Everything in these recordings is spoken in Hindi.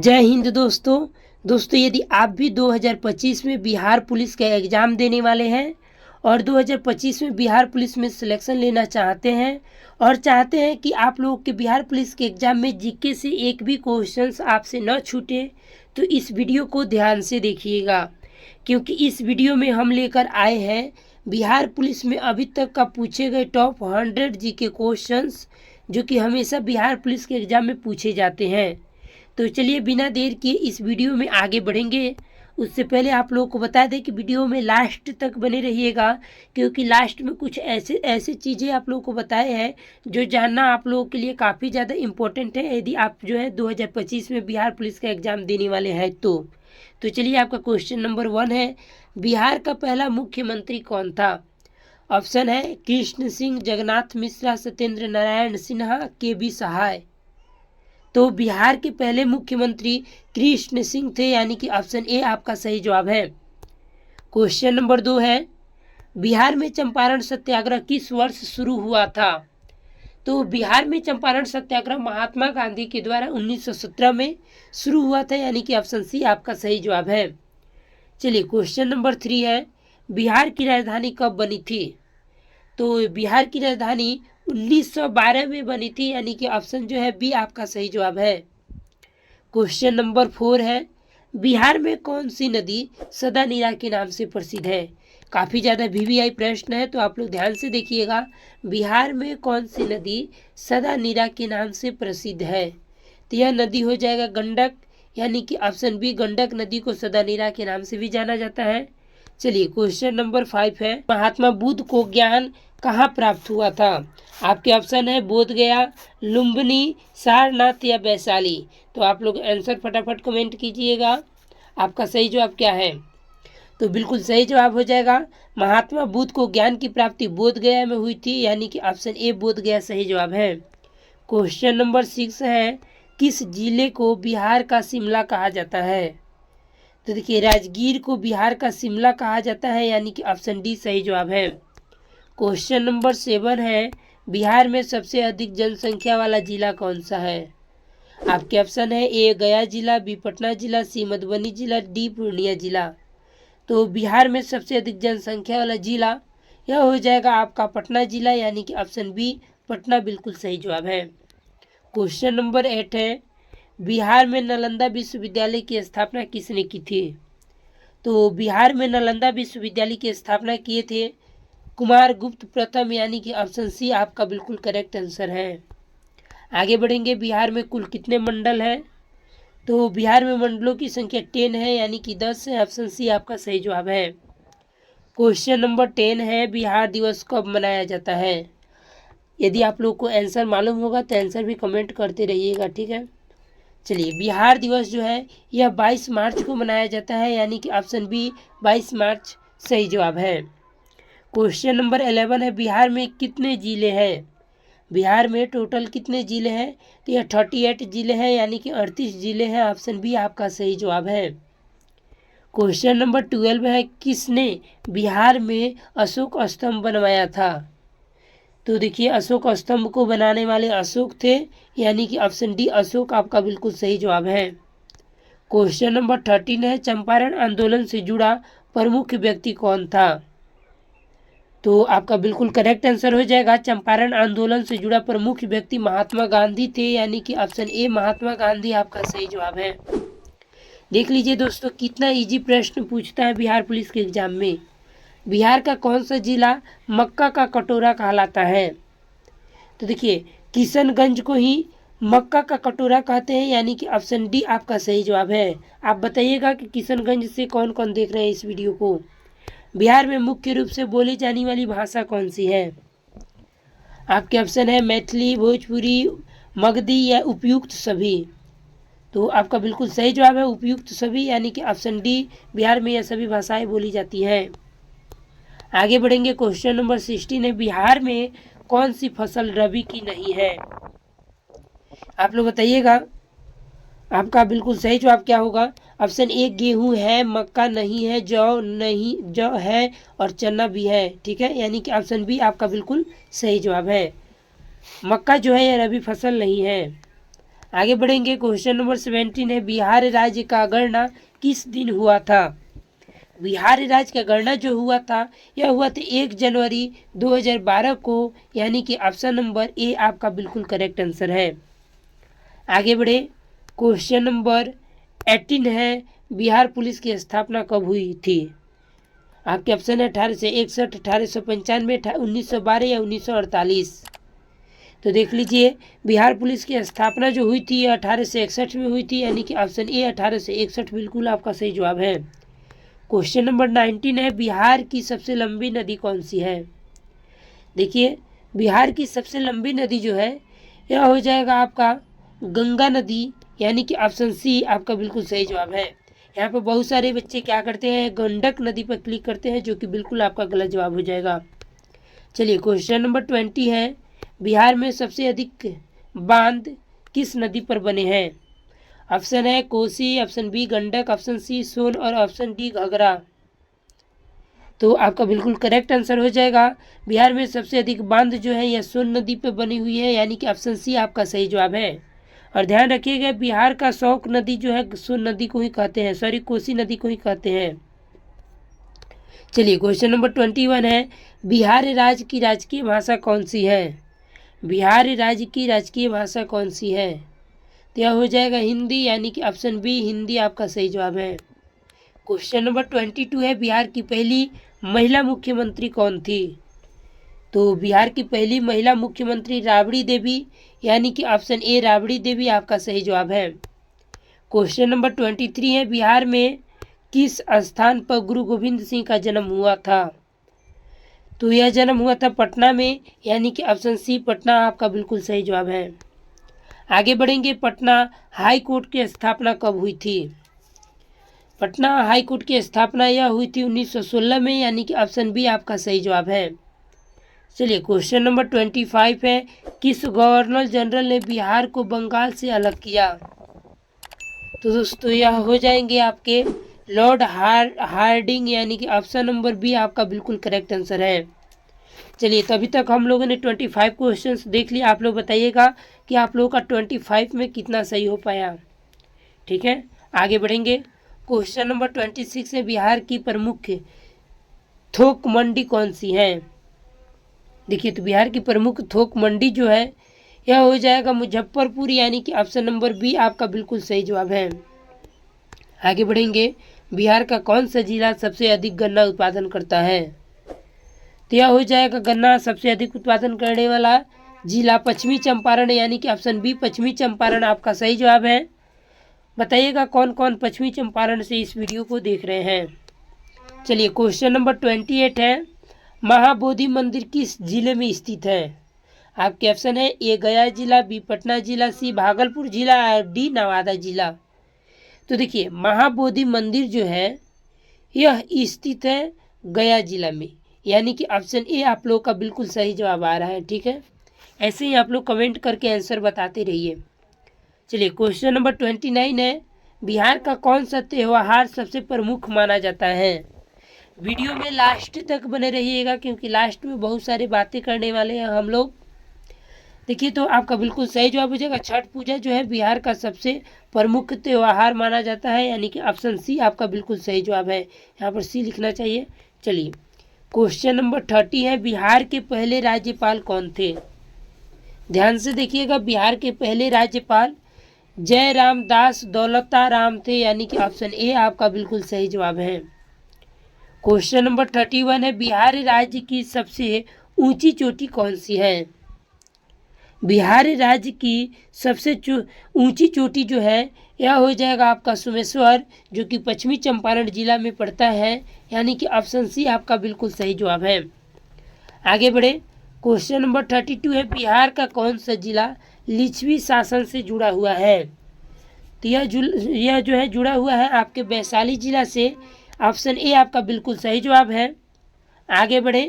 जय हिंद दोस्तों यदि आप भी 2025 में बिहार पुलिस का एग्ज़ाम देने वाले हैं और 2025 में बिहार पुलिस में सिलेक्शन लेना चाहते हैं और चाहते हैं कि आप लोगों के बिहार पुलिस के एग्ज़ाम में जीके से एक भी क्वेश्चंस आपसे न छूटे, तो इस वीडियो को ध्यान से देखिएगा, क्योंकि इस वीडियो में हम लेकर आए हैं बिहार पुलिस में अभी तक का पूछे गए टॉप 100 जीके क्वेश्चंस जो कि हमेशा बिहार पुलिस के एग्ज़ाम में पूछे जाते हैं। तो चलिए बिना देर किए इस वीडियो में आगे बढ़ेंगे। उससे पहले आप लोगों को बता दें कि वीडियो में लास्ट तक बने रहिएगा, क्योंकि लास्ट में कुछ ऐसे चीज़ें आप लोगों को बताए हैं जो जानना आप लोगों के लिए काफ़ी ज़्यादा इम्पोर्टेंट है यदि आप जो है 2025 में बिहार पुलिस का एग्ज़ाम देने वाले हैं। तो चलिए आपका क्वेश्चन नंबर 1 है, बिहार का पहला मुख्यमंत्री कौन था? ऑप्शन है कृष्ण सिंह, जगन्नाथ मिश्रा, सत्येंद्र नारायण सिन्हा, के.बी. सहाय। तो बिहार के पहले मुख्यमंत्री कृष्ण सिंह थे, यानी कि ऑप्शन ए आपका सही जवाब है। क्वेश्चन नंबर 2 है, बिहार में चंपारण सत्याग्रह किस वर्ष शुरू हुआ था? तो बिहार में चंपारण सत्याग्रह महात्मा गांधी के द्वारा 1917 में शुरू हुआ था, यानी कि ऑप्शन सी आपका सही जवाब है। चलिए क्वेश्चन नंबर 3 है, बिहार की राजधानी कब बनी थी? तो बिहार की राजधानी 1912 में बनी थी, यानी कि ऑप्शन जो है बी आपका सही जवाब है। क्वेश्चन नंबर 4 है, बिहार में कौन सी नदी सदा नीरा के नाम से प्रसिद्ध है? काफ़ी ज़्यादा वीवीआई प्रश्न है, तो आप लोग ध्यान से देखिएगा। बिहार में कौन सी नदी सदा नीरा के नाम से प्रसिद्ध है? तो यह नदी हो जाएगा गंडक, यानी कि ऑप्शन बी गंडक नदी को सदा नीरा के नाम से भी जाना जाता है। चलिए क्वेश्चन नंबर 5 है, महात्मा बुद्ध को ज्ञान कहाँ प्राप्त हुआ था? आपके ऑप्शन है बोध गया, लुम्बिनी, सारनाथ या वैशाली। तो आप लोग आंसर फटाफट कमेंट कीजिएगा, आपका सही जवाब क्या है? तो बिल्कुल सही जवाब हो जाएगा, महात्मा बुद्ध को ज्ञान की प्राप्ति बोध गया में हुई थी, यानी कि ऑप्शन ए बोध गया सही जवाब है। क्वेश्चन नंबर 6 है, किस जिले को बिहार का शिमला कहा जाता है? तो देखिए राजगीर को बिहार का शिमला कहा जाता है, यानी कि ऑप्शन डी सही जवाब है। क्वेश्चन नंबर 7 है, बिहार में सबसे अधिक जनसंख्या वाला जिला कौन सा है? आपके ऑप्शन है ए गया जिला, बी पटना जिला, सी मधुबनी जिला, डी पूर्णिया जिला। तो बिहार में सबसे अधिक जनसंख्या वाला जिला यह हो जाएगा आपका पटना जिला, यानी कि ऑप्शन बी पटना बिल्कुल सही जवाब है। क्वेश्चन नंबर 8 है, बिहार में नालंदा विश्वविद्यालय की स्थापना किसने की थी? तो बिहार में नालंदा विश्वविद्यालय की स्थापना किए थे कुमार गुप्त प्रथम, यानी कि ऑप्शन सी आपका बिल्कुल करेक्ट आंसर है। आगे बढ़ेंगे, बिहार में कुल कितने मंडल हैं? तो बिहार में मंडलों की संख्या 10 है, यानी कि 10 है, ऑप्शन सी आपका सही जवाब है। क्वेश्चन नंबर 10 है, बिहार दिवस कब मनाया जाता है? यदि आप लोग को आंसर मालूम होगा तो आंसर भी कमेंट करते रहिएगा, ठीक है। चलिए बिहार दिवस जो है यह 22 मार्च को मनाया जाता है, यानी कि ऑप्शन बी 22 मार्च सही जवाब है। क्वेश्चन नंबर 11 है, बिहार में कितने जिले हैं? बिहार में टोटल कितने जिले हैं? तो यह 38 जिले हैं, यानी कि 38 जिले हैं, ऑप्शन बी आपका सही जवाब है। क्वेश्चन नंबर 12 है, किसने बिहार में अशोक स्तंभ बनवाया था? तो देखिए अशोक स्तंभ को बनाने वाले अशोक थे, यानी कि ऑप्शन डी अशोक आपका बिल्कुल सही जवाब है। क्वेश्चन नंबर 13 है, चंपारण आंदोलन से जुड़ा प्रमुख व्यक्ति कौन था? तो आपका बिल्कुल करेक्ट आंसर हो जाएगा, चंपारण आंदोलन से जुड़ा प्रमुख व्यक्ति महात्मा गांधी थे, यानी कि ऑप्शन ए महात्मा गांधी आपका सही जवाब है। देख लीजिए दोस्तों कितना इजी प्रश्न पूछता है बिहार पुलिस के एग्जाम में। बिहार का कौन सा जिला मक्का का कटोरा कहलाता है? तो देखिए किशनगंज को ही मक्का का कटोरा कहते हैं, यानी कि ऑप्शन डी आपका सही जवाब है। आप बताइएगा कि किशनगंज से कौन कौन देख रहे हैं इस वीडियो को। बिहार में मुख्य रूप से बोली जाने वाली भाषा कौन सी है? आपके ऑप्शन है मैथिली, भोजपुरी, मगधी या उपयुक्त सभी। तो आपका बिल्कुल सही जवाब है उपयुक्त सभी, यानी कि ऑप्शन डी बिहार में यह सभी भाषाएं बोली जाती हैं। आगे बढ़ेंगे, क्वेश्चन नंबर 16 है, बिहार में कौन सी फसल रबी की नहीं है? आप लोग बताइएगा, आपका बिल्कुल सही जवाब क्या होगा? ऑप्शन ए गेहूं है, मक्का नहीं है, जौ नहीं, जौ है और चना भी है, ठीक है, यानी कि ऑप्शन बी आपका बिल्कुल सही जवाब है। मक्का जो है यह रबी फसल नहीं है। आगे बढ़ेंगे। क्वेश्चन नंबर 17 है, बिहार राज्य का गणना किस दिन हुआ था? बिहार राज्य का गणना जो हुआ था यह हुआ था 1 जनवरी 2012 को, यानी कि ऑप्शन नंबर ए आपका बिल्कुल करेक्ट आंसर है। आगे बढ़े। क्वेश्चन नंबर 18 है, बिहार पुलिस की स्थापना कब हुई थी? आपके ऑप्शन है 1861, 1895, 1912 या 1948। तो देख लीजिए, बिहार पुलिस की स्थापना जो हुई थी 1861 में हुई थी, यानी कि ऑप्शन ए 1861 बिल्कुल आपका सही जवाब है। क्वेश्चन नंबर 19 है, बिहार की सबसे लंबी नदी कौन सी है? देखिए, बिहार की सबसे लंबी नदी जो है यह हो जाएगा आपका गंगा नदी, यानी कि ऑप्शन सी आपका बिल्कुल सही जवाब है। यहाँ पर बहुत सारे बच्चे क्या करते हैं, गंडक नदी पर क्लिक करते हैं, जो कि बिल्कुल आपका गलत जवाब हो जाएगा। चलिए, क्वेश्चन नंबर 20 है, बिहार में सबसे अधिक बांध किस नदी पर बने हैं? ऑप्शन है Kosi, option B Gandak, option C Son और ऑप्शन डी घाघरा। तो आपका बिल्कुल करेक्ट आंसर हो जाएगा, बिहार में सबसे अधिक बांध जो है यह सोन नदी पर बनी हुई है, यानी कि ऑप्शन सी आपका सही जवाब है। और ध्यान रखिएगा, बिहार का शौक नदी जो है सोन नदी को ही कहते हैं, सॉरी कोसी नदी को ही कहते हैं। चलिए, क्वेश्चन नंबर 21 है, बिहार राज्य की राजकीय भाषा कौन सी है? बिहार राज्य की राजकीय भाषा कौन सी है? तो यह हो जाएगा हिंदी, यानी कि ऑप्शन बी हिंदी आपका सही जवाब है। क्वेश्चन नंबर 22 है, बिहार की पहली महिला मुख्यमंत्री कौन थी? तो बिहार की पहली महिला मुख्यमंत्री राबड़ी देवी, यानी कि ऑप्शन ए राबड़ी देवी आपका सही जवाब है। क्वेश्चन नंबर 23 है, बिहार में किस स्थान पर गुरु गोविंद सिंह का जन्म हुआ था? तो यह जन्म हुआ था पटना में, यानी कि ऑप्शन सी पटना आपका बिल्कुल सही जवाब है। आगे बढ़ेंगे। पटना हाई कोर्ट की स्थापना कब हुई थी? पटना हाई कोर्ट की स्थापना यह हुई थी 1916 में, यानी कि ऑप्शन बी आपका सही जवाब है। चलिए, क्वेश्चन नंबर 25 है, किस गवर्नर जनरल ने बिहार को बंगाल से अलग किया? तो दोस्तों यह हो जाएंगे आपके लॉर्ड हार्डिंग, यानी कि ऑप्शन नंबर बी आपका बिल्कुल करेक्ट आंसर है। चलिए, तो अभी तक हम लोगों ने 25 क्वेश्चंस देख लिए। आप लोग बताइएगा कि आप लोगों का 25 में कितना सही हो पाया। ठीक है, आगे बढ़ेंगे। क्वेश्चन नंबर 26 है, बिहार की प्रमुख थोक मंडी कौन सी है? देखिए, तो बिहार की प्रमुख थोक मंडी जो है यह हो जाएगा मुजफ्फरपुर, यानी कि ऑप्शन नंबर बी आपका बिल्कुल सही जवाब है। आगे बढ़ेंगे। बिहार का कौन सा जिला सबसे अधिक गन्ना उत्पादन करता है? तो यह हो जाएगा गन्ना सबसे अधिक उत्पादन करने वाला जिला पश्चिमी चंपारण, यानी कि ऑप्शन बी पश्चिमी चंपारण आपका सही जवाब है। बताइएगा कौन कौन पश्चिमी चंपारण से इस वीडियो को देख रहे हैं। चलिए, क्वेश्चन नंबर 28 है, महाबोधि मंदिर किस जिले में स्थित है? आपके ऑप्शन है ए गया जिला, बी पटना जिला, सी भागलपुर जिला और डी नवादा जिला। तो देखिए, महाबोधि मंदिर जो है यह स्थित है गया जिला में, यानी कि ऑप्शन ए आप लोग का बिल्कुल सही जवाब आ रहा है। ठीक है, ऐसे ही आप लोग कमेंट करके आंसर बताते रहिए। चलिए, क्वेश्चन नंबर 29 है, बिहार का कौन सा त्यौहार सबसे प्रमुख माना जाता है? वीडियो में लास्ट तक बने रहिएगा, क्योंकि लास्ट में बहुत सारी बातें करने वाले हैं हम लोग। देखिए, तो आपका बिल्कुल सही जवाब हो जाएगा, छठ पूजा जो है बिहार का सबसे प्रमुख त्यौहार माना जाता है, यानी कि ऑप्शन सी आपका बिल्कुल सही जवाब है। यहाँ पर सी लिखना चाहिए। चलिए, क्वेश्चन नंबर 30 है, बिहार के पहले राज्यपाल कौन थे? ध्यान से देखिएगा, बिहार के पहले राज्यपाल जयराम दास दौलताराम थे, यानी कि ऑप्शन ए आपका बिल्कुल सही जवाब है। क्वेश्चन नंबर 31 है, बिहार राज्य की सबसे ऊंची चोटी कौन सी है? बिहार राज्य की सबसे ऊंची चोटी जो है यह हो जाएगा आपका सोमेश्वर, जो कि पश्चिमी चंपारण जिला में पड़ता है, यानी कि ऑप्शन सी आपका बिल्कुल सही जवाब है। आगे बढ़े। क्वेश्चन नंबर 32 है, बिहार का कौन सा जिला लिच्छवी शासन से जुड़ा हुआ है? तो यह जो है जुड़ा हुआ है आपके वैशाली जिला से, ऑप्शन ए आपका बिल्कुल सही जवाब है। आगे बढ़े।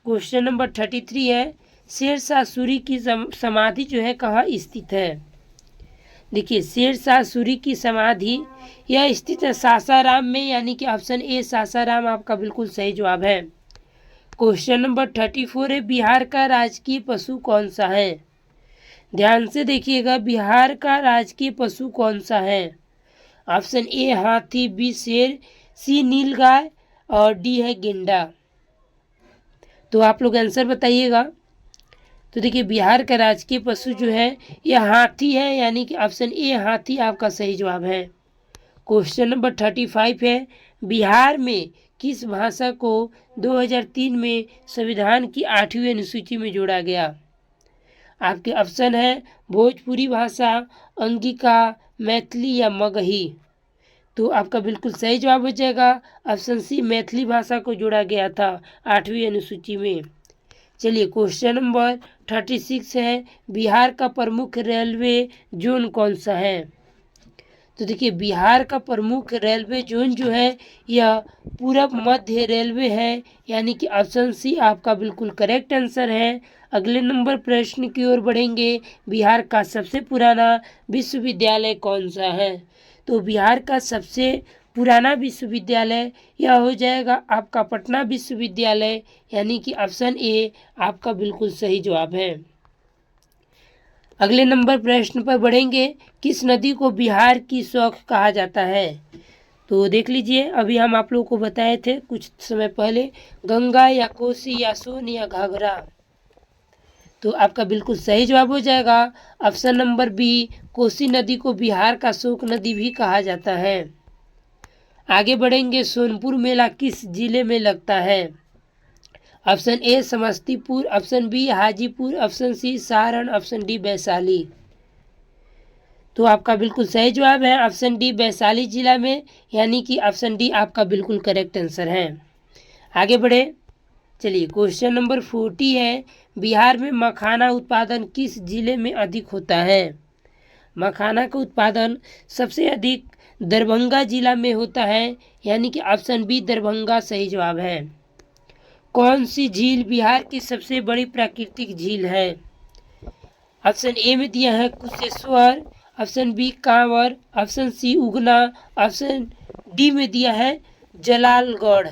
क्वेश्चन नंबर 33 है, शेरशाह सूरी की समाधि जो है कहाँ स्थित है? देखिए, शेरशाह सूरी की समाधि यह स्थित है सासाराम में, यानी कि ऑप्शन ए सासाराम आपका बिल्कुल सही जवाब है। क्वेश्चन नंबर 34 है, बिहार का राजकीय पशु कौन सा है? ध्यान से देखिएगा, बिहार का राजकीय पशु कौन सा है? ऑप्शन ए हाथी, बी शेर, सी नीलगाय और डी है गेंडा। तो आप लोग आंसर बताइएगा। तो देखिए, बिहार का राजकीय पशु जो है यह हाथी है, यानी कि ऑप्शन ए हाथी आपका सही जवाब है। क्वेश्चन नंबर 35 है, बिहार में किस भाषा को 2003 में संविधान की 8वीं अनुसूची में जोड़ा गया? आपके ऑप्शन है भोजपुरी भाषा, अंगिका, मैथिली या मगही। तो आपका बिल्कुल सही जवाब हो जाएगा ऑप्शन सी, मैथिली भाषा को जोड़ा गया था 8वीं अनुसूची में। चलिए, क्वेश्चन नंबर 36 है, बिहार का प्रमुख रेलवे जोन कौन सा है? तो देखिए, बिहार का प्रमुख रेलवे जोन जो है यह पूरब मध्य रेलवे है, यानी कि ऑप्शन सी आपका बिल्कुल करेक्ट आंसर है। अगले नंबर प्रश्न की ओर बढ़ेंगे, बिहार का सबसे पुराना विश्वविद्यालय कौन सा है? तो बिहार का सबसे पुराना विश्वविद्यालय यह हो जाएगा आपका पटना विश्वविद्यालय, यानी कि ऑप्शन ए आपका बिल्कुल सही जवाब है। अगले नंबर प्रश्न पर बढ़ेंगे, किस नदी को बिहार की शौक कहा जाता है? तो देख लीजिए, अभी हम आप लोगों को बताए थे कुछ समय पहले, गंगा या कोसी या सोन या घाघरा। तो आपका बिल्कुल सही जवाब हो जाएगा ऑप्शन नंबर बी, कोसी नदी को बिहार का शोक नदी भी कहा जाता है। आगे बढ़ेंगे, सोनपुर मेला किस जिले में लगता है? Option A Samastipur, option B Hajipur, option C Saran, option D Vaishali. तो आपका बिल्कुल सही जवाब है ऑप्शन डी, वैशाली जिला में, यानी कि ऑप्शन डी आपका बिल्कुल करेक्ट आंसर है। आगे बढ़े, चलिए क्वेश्चन नंबर 40 है, बिहार में मखाना उत्पादन किस जिले में अधिक होता है? मखाना का उत्पादन सबसे अधिक दरभंगा जिला में होता है, यानी कि ऑप्शन बी दरभंगा सही जवाब है। कौन सी झील बिहार की सबसे बड़ी प्राकृतिक झील है? ऑप्शन ए में दिया है Kusheshwar, option B Kanwar, option C Ugna, option D में दिया है जलालगढ़।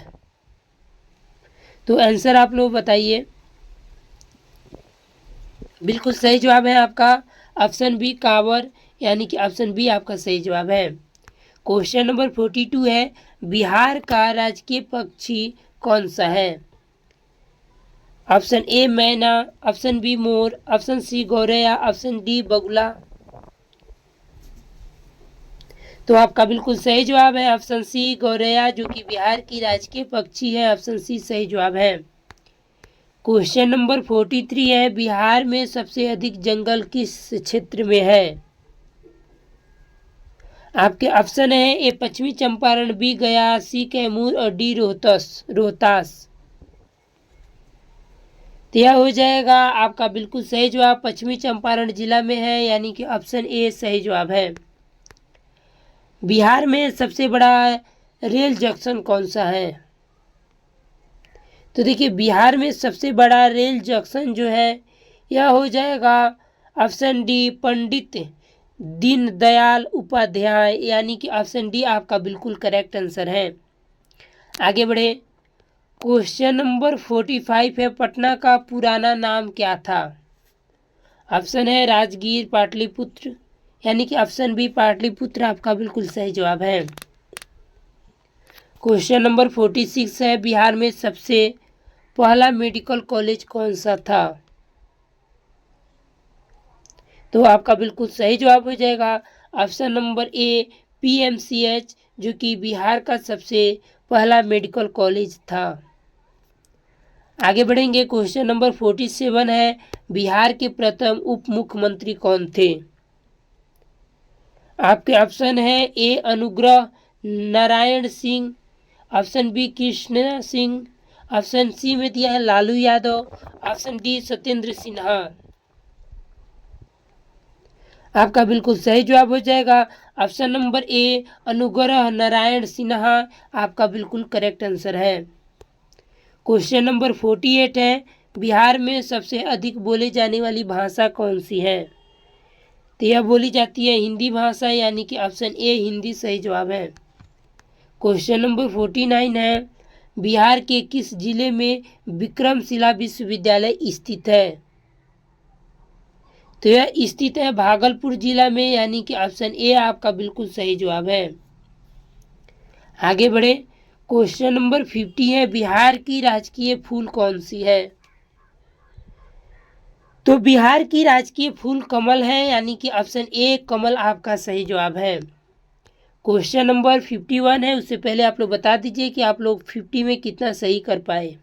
तो आंसर आप लोग बताइए। बिल्कुल सही जवाब है आपका ऑप्शन बी कांवर, यानी कि ऑप्शन बी आपका सही जवाब है। क्वेश्चन नंबर 42 है, बिहार का राजकीय पक्षी कौन सा है? ऑप्शन ए मैना, ऑप्शन बी मोर, ऑप्शन सी गौरैया, ऑप्शन डी बगुला। तो आपका बिल्कुल सही जवाब है ऑप्शन सी गौरैया, जो कि बिहार की राजकीय पक्षी है। ऑप्शन सी सही जवाब है। क्वेश्चन नंबर 43 है, बिहार में सबसे अधिक जंगल किस क्षेत्र में है? आपके ऑप्शन है ए पश्चिमी चंपारण, बी गया, सी कैमूर और डी रोहतास। तो यह हो जाएगा आपका बिल्कुल सही जवाब, पश्चिमी चंपारण जिला में है, यानी कि ऑप्शन ए सही जवाब है। बिहार में सबसे बड़ा रेल जंक्शन कौन सा है? तो देखिए, बिहार में सबसे बड़ा रेल जंक्शन जो है यह हो जाएगा ऑप्शन डी पंडित दीनदयाल उपाध्याय, यानी कि ऑप्शन डी आपका बिल्कुल करेक्ट आंसर है। आगे बढ़े, क्वेश्चन नंबर 45 है, पटना का पुराना नाम क्या था? ऑप्शन है राजगीर, पाटलिपुत्र, यानी कि ऑप्शन बी पाटलिपुत्र आपका बिल्कुल सही जवाब है। क्वेश्चन नंबर 46 है, बिहार में सबसे पहला मेडिकल कॉलेज कौन सा था? तो आपका बिल्कुल सही जवाब हो जाएगा ऑप्शन नंबर ए PMCH, जो कि बिहार का सबसे पहला मेडिकल कॉलेज था। आगे बढ़ेंगे, क्वेश्चन नंबर 47 है, बिहार के प्रथम उप मुख्यमंत्री कौन थे? आपके ऑप्शन है A Anugrah Narayan Singh, option B Krishna Singh, option C में दिया है लालू यादव, ऑप्शन डी सत्येंद्र सिन्हा। आपका बिल्कुल सही जवाब हो जाएगा option number A Anugrah Narayan Sinha आपका बिल्कुल करेक्ट आंसर है। क्वेश्चन नंबर 48 है, बिहार में सबसे अधिक बोली जाने वाली भाषा कौन सी है? तो यह बोली जाती है हिंदी भाषा, यानी कि ऑप्शन ए हिंदी सही जवाब है। क्वेश्चन नंबर 49 है, बिहार के किस जिले में विक्रमशिला विश्वविद्यालय स्थित है? तो यह स्थित है भागलपुर जिला में, यानी कि ऑप्शन ए आपका बिल्कुल सही जवाब है। आगे बढ़े, क्वेश्चन नंबर 50 है, बिहार की राजकीय फूल कौन सी है? तो बिहार की राजकीय फूल कमल है, यानी कि ऑप्शन ए कमल आपका सही जवाब है। क्वेश्चन नंबर 51 है, उससे पहले आप लोग बता दीजिए कि आप लोग 50 में कितना सही कर पाए।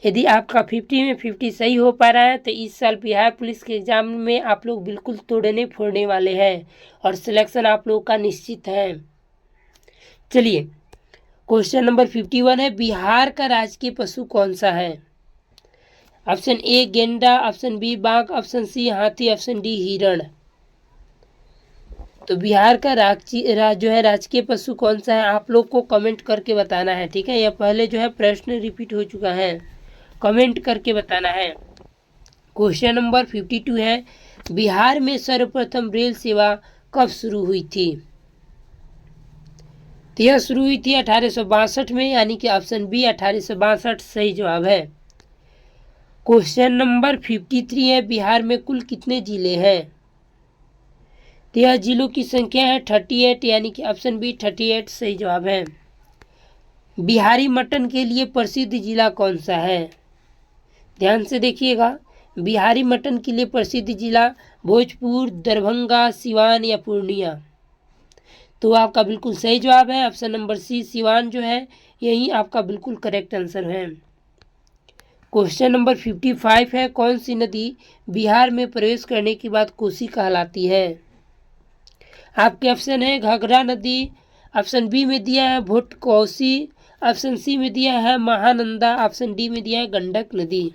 यदि आपका 50 में 50 सही हो पा रहा है तो इस साल बिहार पुलिस के एग्जाम में आप लोग बिल्कुल तोड़ने फोड़ने वाले हैं और सिलेक्शन आप लोग का निश्चित है। चलिए, क्वेश्चन नंबर 51 है, बिहार का राजकीय पशु कौन सा है? ऑप्शन ए गेंडा, ऑप्शन बी बाघ, ऑप्शन सी हाथी, ऑप्शन डी हिरण। तो बिहार का जो है राजकीय पशु कौन सा है, आप लोग को कमेंट करके बताना है, ठीक है। यह पहले जो है प्रश्न रिपीट हो चुका है, कमेंट करके बताना है। क्वेश्चन नंबर 52 है, बिहार में सर्वप्रथम रेल सेवा कब शुरू हुई थी? तो यह शुरू हुई थी 1862 में, यानी कि ऑप्शन बी 1862 सही जवाब है। क्वेश्चन नंबर 53 है, बिहार में कुल कितने जिले हैं? तो यह जिलों की संख्या है 38, यानी कि ऑप्शन बी 38 सही जवाब है। बिहारी मटन के लिए प्रसिद्ध जिला कौन सा है? ध्यान से देखिएगा, बिहारी मटन के लिए प्रसिद्ध जिला भोजपुर, दरभंगा, सिवान या पूर्णिया। तो आपका बिल्कुल सही जवाब है ऑप्शन नंबर सी, सिवान जो है यही आपका बिल्कुल करेक्ट आंसर है। क्वेश्चन नंबर 55 है, कौन सी नदी बिहार में प्रवेश करने के बाद कोसी कहलाती है? आपके ऑप्शन है घाघरा नदी, ऑप्शन बी में दिया है भोटकोसी, ऑप्शन सी में दिया है महानंदा, ऑप्शन डी में दिया है गंडक नदी।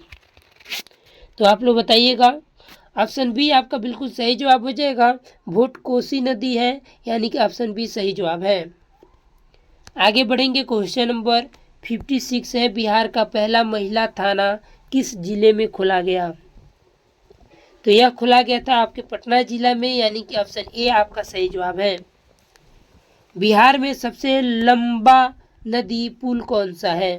तो आप लोग बताइएगा, ऑप्शन बी आपका बिल्कुल सही जवाब हो जाएगा, भोटकोसी नदी है, यानी कि ऑप्शन बी सही जवाब है। आगे बढ़ेंगे, क्वेश्चन नंबर 56 है, बिहार का पहला महिला थाना किस जिले में खोला गया? तो यह खोला गया था आपके पटना जिला में, यानी कि ऑप्शन ए आपका सही जवाब है। बिहार में सबसे लंबा नदी पुल कौन सा है?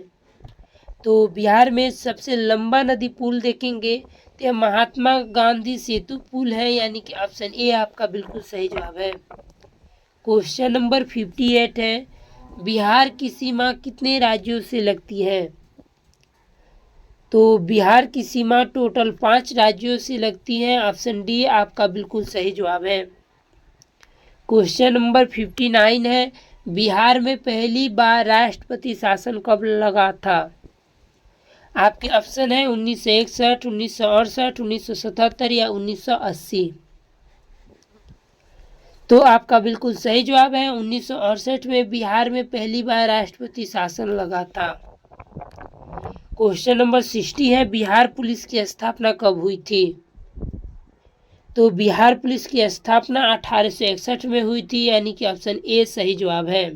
तो बिहार में सबसे लंबा नदी पुल देखेंगे तो यह महात्मा गांधी सेतु पुल है, यानी कि ऑप्शन ए आपका बिल्कुल सही जवाब है। क्वेश्चन नंबर 58 है, बिहार की सीमा कितने राज्यों से लगती है? तो बिहार की सीमा टोटल 5 राज्यों से लगती है, ऑप्शन डी आपका बिल्कुल सही जवाब है। क्वेश्चन नंबर 59 है, बिहार में पहली बार राष्ट्रपति शासन कब लगा था? आपके ऑप्शन है 1961, 1968, 1977 या 1980। तो आपका बिल्कुल सही जवाब है 1968 में बिहार में पहली बार राष्ट्रपति शासन लगा था। क्वेश्चन नंबर 60 है, बिहार पुलिस की स्थापना कब हुई थी? तो बिहार पुलिस की स्थापना 1861 में हुई थी, यानी कि ऑप्शन ए सही जवाब है।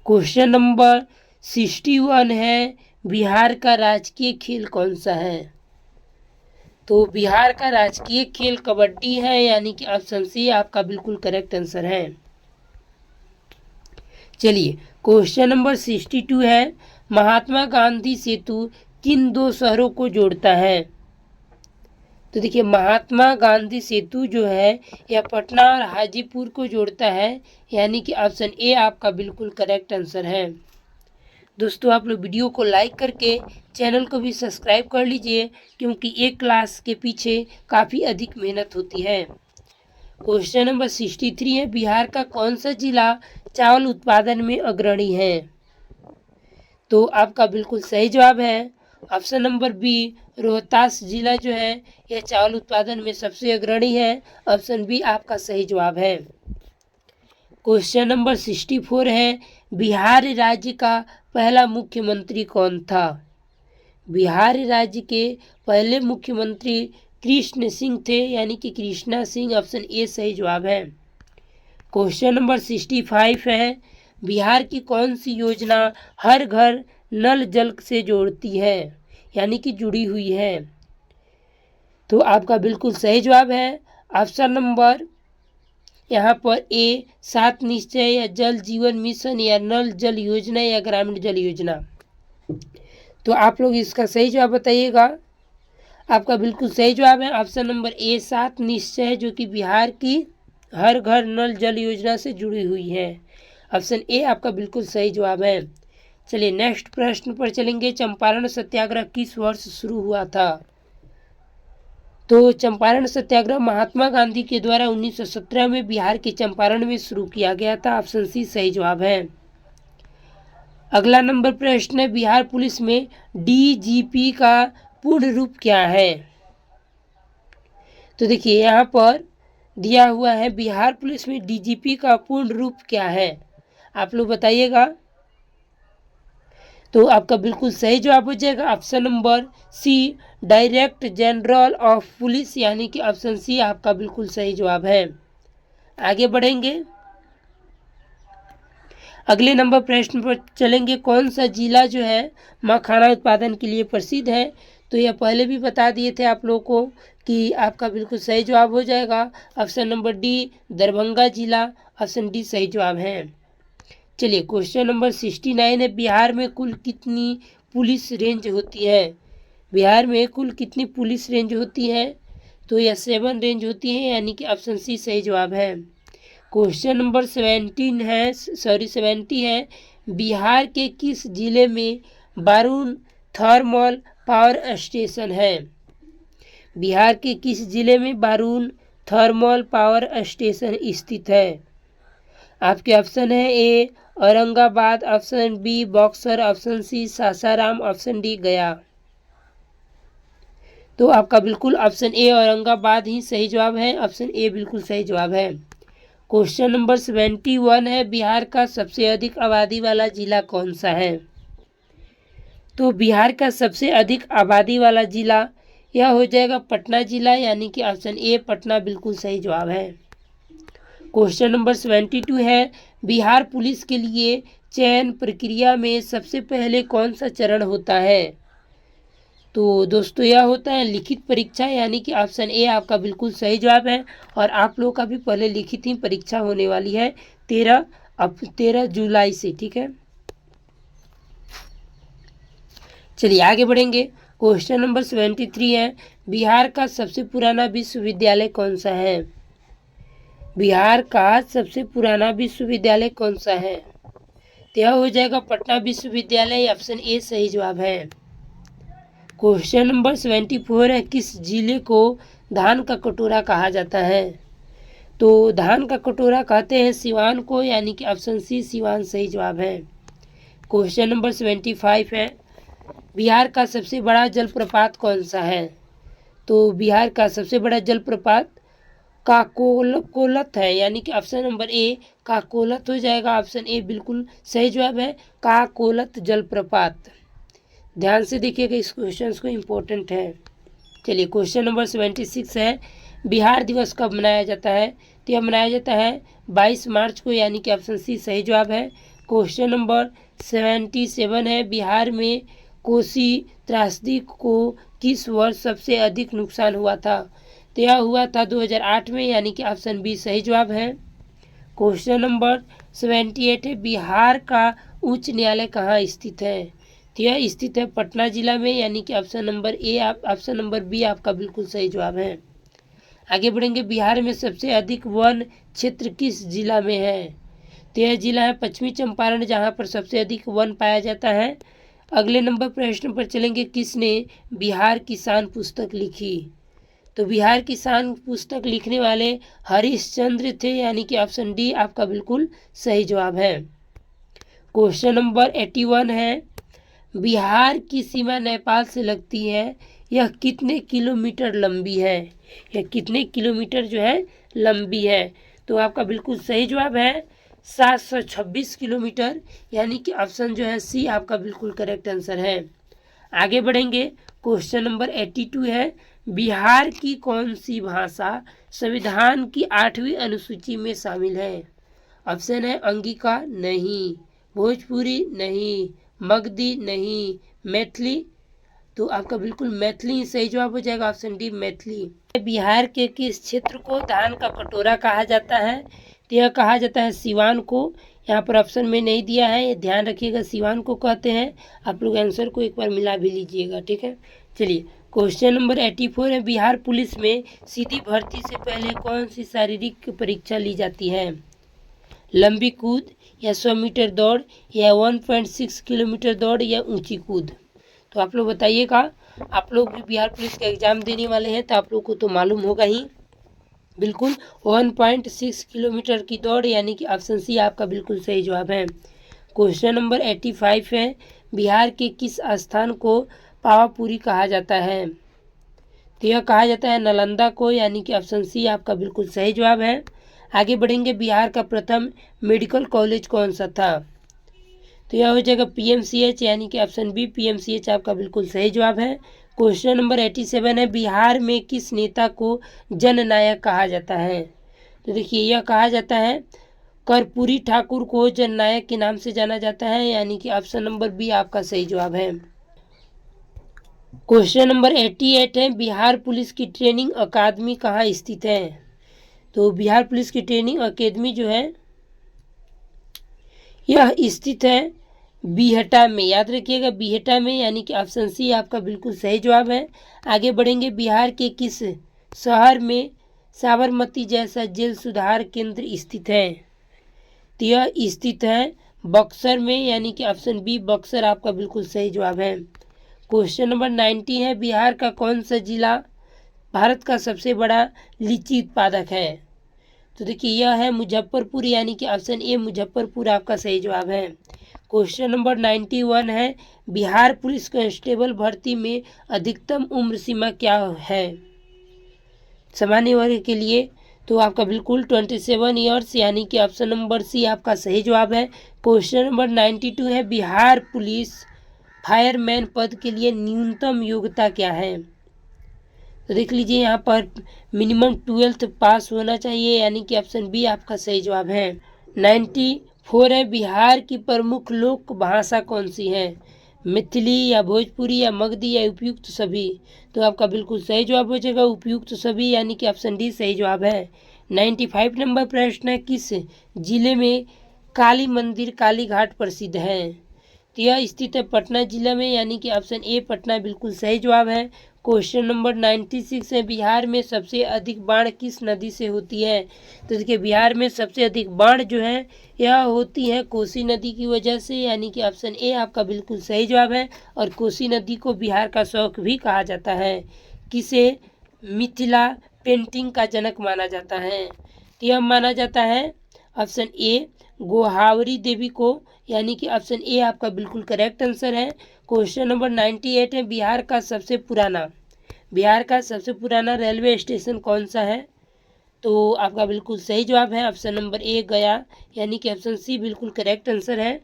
क्वेश्चन नंबर 61 है, बिहार का राजकीय खेल कौन सा है? तो बिहार का राजकीय खेल कबड्डी है, यानी कि ऑप्शन सी आपका बिल्कुल करेक्ट आंसर है। चलिए, क्वेश्चन नंबर 62 है, महात्मा गांधी सेतु किन 2 शहरों को जोड़ता है? तो देखिए, महात्मा गांधी सेतु जो है यह पटना और हाजीपुर को जोड़ता है, यानी कि ऑप्शन ए आपका बिल्कुल करेक्ट आंसर है। दोस्तों, आप लोग वीडियो को लाइक करके चैनल को भी सब्सक्राइब कर लीजिए, क्योंकि एक क्लास के पीछे काफ़ी अधिक मेहनत होती है। क्वेश्चन नंबर 63 है, बिहार का कौन सा जिला चावल उत्पादन में अग्रणी है? तो आपका बिल्कुल सही जवाब है ऑप्शन नंबर बी, रोहतास जिला जो है यह चावल उत्पादन में सबसे अग्रणी है, ऑप्शन बी आपका सही जवाब है। क्वेश्चन नंबर 64 है, बिहार राज्य का पहला मुख्यमंत्री कौन था? बिहार राज्य के पहले मुख्यमंत्री कृष्ण सिंह थे, यानी कि कृष्णा सिंह, ऑप्शन ए सही जवाब है। क्वेश्चन नंबर 65 है, बिहार की कौन सी योजना हर घर नल जल से जोड़ती है, यानी कि जुड़ी हुई है? तो आपका बिल्कुल सही जवाब है ऑप्शन नंबर यहाँ पर ए, 7 निश्चय या जल जीवन मिशन या नल जल योजना या ग्रामीण जल योजना। तो आप लोग इसका सही जवाब बताइएगा। आपका बिल्कुल सही जवाब है ऑप्शन नंबर ए 7 निश्चय, जो कि बिहार की हर घर नल जल योजना से जुड़ी हुई है। ऑप्शन ए आपका बिल्कुल सही जवाब है। चलिए नेक्स्ट प्रश्न पर चलेंगे। चंपारण सत्याग्रह किस वर्ष शुरू हुआ था? तो चंपारण सत्याग्रह महात्मा गांधी के द्वारा 1917 में बिहार के चंपारण में शुरू किया गया था। ऑप्शन सी सही जवाब है। अगला नंबर प्रश्न है, बिहार पुलिस में डीजीपी का पूर्ण रूप क्या है? तो देखिए यहाँ पर दिया हुआ है बिहार पुलिस में डीजीपी का पूर्ण रूप क्या है, आप लोग बताइएगा। तो आपका बिल्कुल सही जवाब हो जाएगा option number C direct general of police, यानी कि ऑप्शन सी आपका बिल्कुल सही जवाब है। आगे बढ़ेंगे, अगले नंबर प्रश्न पर चलेंगे। कौन सा जिला जो है मखाना उत्पादन के लिए प्रसिद्ध है? तो यह पहले भी बता दिए थे आप लोगों को कि आपका बिल्कुल सही जवाब हो जाएगा ऑप्शन नंबर डी दरभंगा जिला, ऑप्शन डी सही जवाब है। चलिए क्वेश्चन नंबर 69 है, बिहार में कुल कितनी पुलिस रेंज होती है? बिहार में कुल कितनी पुलिस रेंज होती है? तो यह 7 रेंज होती है, यानी कि ऑप्शन सी सही जवाब है। क्वेश्चन नंबर 70 है, बिहार के किस जिले में बारून थर्मल पावर स्टेशन है? बिहार के किस जिले में बारून थर्मल पावर स्टेशन स्थित है? आपके ऑप्शन है A Aurangabad, option B Buxar, option C Sasaram, option D Gaya. तो आपका बिल्कुल ऑप्शन ए औरंगाबाद ही सही जवाब है, ऑप्शन ए बिल्कुल सही जवाब है। क्वेश्चन नंबर 71 है, बिहार का सबसे अधिक आबादी वाला जिला कौन सा है? तो बिहार का सबसे अधिक आबादी वाला जिला यह हो जाएगा पटना जिला, यानी कि ऑप्शन ए पटना बिल्कुल सही जवाब है। क्वेश्चन नंबर 72 है, बिहार पुलिस के लिए चयन प्रक्रिया में सबसे पहले कौन सा चरण होता है? तो दोस्तों यह होता है लिखित परीक्षा, यानी कि ऑप्शन ए आपका बिल्कुल सही जवाब है। और आप लोगों का भी पहले लिखित ही परीक्षा होने वाली है 13 जुलाई से, ठीक है। चलिए आगे बढ़ेंगे। क्वेश्चन नंबर 73 है, बिहार का सबसे पुराना विश्वविद्यालय कौन सा है? बिहार का सबसे पुराना विश्वविद्यालय कौन सा है? तो यह हो जाएगा पटना विश्वविद्यालय, ऑप्शन ए सही जवाब है। क्वेश्चन नंबर 74 है, किस जिले को धान का कटोरा कहा जाता है? तो धान का कटोरा कहते हैं सिवान को, यानी कि ऑप्शन सी सिवान सही जवाब है। क्वेश्चन नंबर 75 है, बिहार का सबसे बड़ा जलप्रपात कौन सा है? तो बिहार का सबसे बड़ा जलप्रपात काकोलत है, यानी कि ऑप्शन नंबर ए काकोलत हो जाएगा, ऑप्शन ए बिल्कुल सही जवाब है काकोलत जलप्रपात। ध्यान से देखिएगा इस क्वेश्चन को, इम्पोर्टेंट है। चलिए क्वेश्चन नंबर 76 है, बिहार दिवस कब मनाया जाता है? तो यह मनाया जाता है 22 मार्च को, यानी कि ऑप्शन सी सही जवाब है। क्वेश्चन नंबर 77 है, बिहार में कोसी त्रासदी को किस वर्ष सबसे अधिक नुकसान हुआ था? तो यह हुआ था 2008 में, यानी कि ऑप्शन बी सही जवाब है। क्वेश्चन नंबर 78 है, बिहार का उच्च न्यायालय कहाँ स्थित है? तो यह स्थित है पटना जिला में, यानी कि ऑप्शन नंबर बी आपका बिल्कुल सही जवाब है। आगे बढ़ेंगे, बिहार में सबसे अधिक वन क्षेत्र किस जिला में है? तो यह जिला है पश्चिमी चंपारण, जहां पर सबसे अधिक वन पाया जाता है। अगले नंबर प्रश्न पर चलेंगे, किसने बिहार किसान पुस्तक लिखी? तो बिहार किसान पुस्तक लिखने वाले हरिश्चंद्र थे, यानी कि ऑप्शन डी आपका बिल्कुल सही जवाब है। क्वेश्चन नंबर 81 है, बिहार की सीमा नेपाल से लगती है, यह कितने किलोमीटर लंबी है? यह कितने किलोमीटर जो है लंबी है? तो आपका बिल्कुल सही जवाब है 726 किलोमीटर, यानी कि ऑप्शन जो है सी आपका बिल्कुल करेक्ट आंसर है। आगे बढ़ेंगे, क्वेश्चन नंबर 82 है, बिहार की कौन सी भाषा संविधान की 8वीं अनुसूची में शामिल है? ऑप्शन है अंगिका नहीं, भोजपुरी नहीं, मगधी नहीं, मैथिली। तो आपका बिल्कुल मैथिली सही जवाब हो जाएगा, ऑप्शन डी मैथिली। बिहार के किस क्षेत्र को धान का कटोरा कहा जाता है? तो यह कहा जाता है सिवान को, यहाँ पर ऑप्शन में नहीं दिया है, ये ध्यान रखिएगा सिवान को कहते हैं। आप लोग आंसर को एक बार मिला भी लीजिएगा, ठीक है। चलिए क्वेश्चन नंबर 84 है, बिहार पुलिस में सीधी भर्ती से पहले कौन सी शारीरिक परीक्षा ली जाती है? लंबी कूद या 100 मीटर दौड़ या 1.6 किलोमीटर दौड़ या ऊंची कूद? तो आप लोग बताइएगा। आप लोग भी बिहार पुलिस का एग्ज़ाम देने वाले हैं तो आप लोग को तो मालूम होगा ही। बिल्कुल 1.6 किलोमीटर की दौड़, यानी कि ऑप्शन सी आपका बिल्कुल सही जवाब है। क्वेश्चन नंबर 85 है, बिहार के किस स्थान को पावापुरी कहा जाता है? तो यह कहा जाता है नालंदा को, यानी कि ऑप्शन सी आपका बिल्कुल सही जवाब है। आगे बढ़ेंगे, बिहार का प्रथम मेडिकल कॉलेज कौन सा था? तो यह हो जाएगा PMCH, यानी कि ऑप्शन बी PMCH आपका बिल्कुल सही जवाब है। क्वेश्चन नंबर 87 है, बिहार में किस नेता को जननायक कहा जाता है? तो देखिए यह कहा जाता है कर्पूरी ठाकुर को जननायक के नाम से जाना जाता है, यानी कि ऑप्शन नंबर बी आपका सही जवाब है। क्वेश्चन नंबर 88 है, बिहार पुलिस की ट्रेनिंग अकादमी कहाँ स्थित है? तो बिहार पुलिस की ट्रेनिंग अकेदमी जो है यह स्थित है बीहटा में, याद रखिएगा बीहटा में, यानी कि ऑप्शन सी आपका बिल्कुल सही जवाब है। आगे बढ़ेंगे, बिहार के किस शहर में साबरमती जैसा जेल सुधार केंद्र स्थित है? तो यह स्थित है बक्सर में, यानी कि ऑप्शन बी बक्सर आपका बिल्कुल सही जवाब है। क्वेश्चन नंबर 90 है, बिहार का कौन सा जिला भारत का सबसे बड़ा लीची उत्पादक है? तो देखिए यह है मुजफ्फरपुर, यानी कि ऑप्शन ए मुजफ्फरपुर आपका सही जवाब है। क्वेश्चन नंबर 91 है, बिहार पुलिस कांस्टेबल भर्ती में अधिकतम उम्र सीमा क्या है सामान्य वर्ग के लिए? तो आपका बिल्कुल 27 ईयर्स, यानी कि ऑप्शन नंबर सी आपका सही जवाब है। क्वेश्चन नंबर 92 है, बिहार पुलिस फायरमैन पद के लिए न्यूनतम योग्यता क्या है? तो देख लीजिए यहाँ पर मिनिमम 12th पास होना चाहिए, यानी कि ऑप्शन बी आपका सही जवाब है। 94 है, बिहार की प्रमुख लोक भाषा कौन सी है? मिथिली या भोजपुरी या मगधी या उपयुक्त सभी? तो आपका बिल्कुल सही जवाब हो जाएगा उपयुक्त सभी, यानी कि ऑप्शन डी सही जवाब है। 95 नंबर प्रश्न है, किस जिले में काली मंदिर काली घाट प्रसिद्ध है? तो यह स्थित है पटना जिला में, यानी कि ऑप्शन ए पटना बिल्कुल सही जवाब है। क्वेश्चन नंबर 96 है, बिहार में सबसे अधिक बाढ़ किस नदी से होती है? तो देखिए बिहार में सबसे अधिक बाढ़ जो है यह होती है कोसी नदी की वजह से, यानी कि ऑप्शन ए आपका बिल्कुल सही जवाब है। और कोसी नदी को बिहार का शौक भी कहा जाता है। किसे मिथिला पेंटिंग का जनक माना जाता है? तो यह माना जाता है ऑप्शन ए गोहावरी देवी को, यानी कि ऑप्शन ए आपका बिल्कुल करेक्ट आंसर है। क्वेश्चन नंबर 98 है, बिहार का सबसे पुराना रेलवे स्टेशन कौन सा है? तो आपका बिल्कुल सही जवाब है ऑप्शन नंबर ए गया, यानी कि ऑप्शन सी बिल्कुल करेक्ट आंसर है।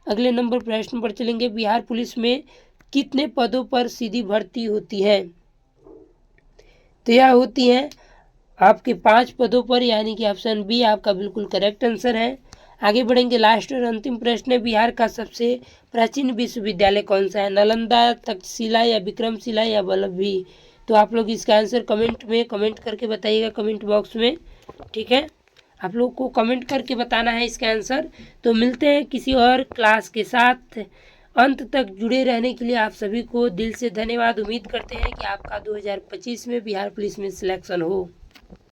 अगले नंबर प्रश्न पर चलेंगे, बिहार पुलिस में कितने पदों पर सीधी भर्ती होती है? तो यह होती है आपके 5 पदों पर, यानी कि ऑप्शन बी आपका बिल्कुल करेक्ट आंसर है। आगे बढ़ेंगे, लास्ट और अंतिम प्रश्न है, बिहार का सबसे प्राचीन विश्वविद्यालय कौन सा है? नालंदा, तक्षशिला या विक्रमशिला या वल्लभी? तो आप लोग इसका आंसर कमेंट में कमेंट करके बताइएगा, कमेंट बॉक्स में, ठीक है। आप लोग को कमेंट करके बताना है इसका आंसर। तो मिलते हैं किसी और क्लास के साथ। अंत तक जुड़े रहने के लिए आप सभी को दिल से धन्यवाद। उम्मीद करते हैं कि आपका 2025 में बिहार पुलिस में सिलेक्शन हो।